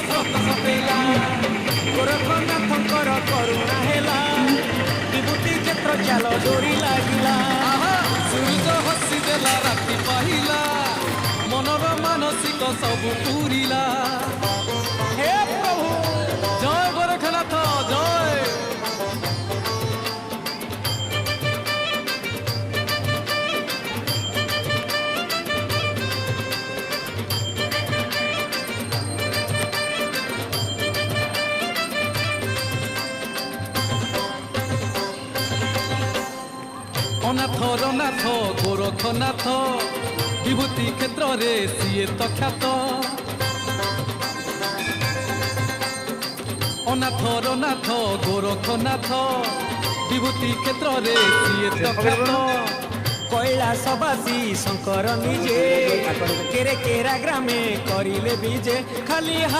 सत सतेला गोरखनाथंकर करुणा हेला विभूति क्षेत्र चाल डोरी लागिला सूरज हसी देला राति पाहिला मनर मानसिक सब पूरिला हे प्रभु जय गोरखनाथ जय अनाथ रनाथ गोरखनाथ विभूति क्षेत्र रे सीए तो ख्यात अनाथ रनाथ गोरखनाथ विभूति क्षेत्र रे सीए तो ख्यात कैलासवासी शंकर निजे केरे केरा ग्रामे करिले बीजे खाली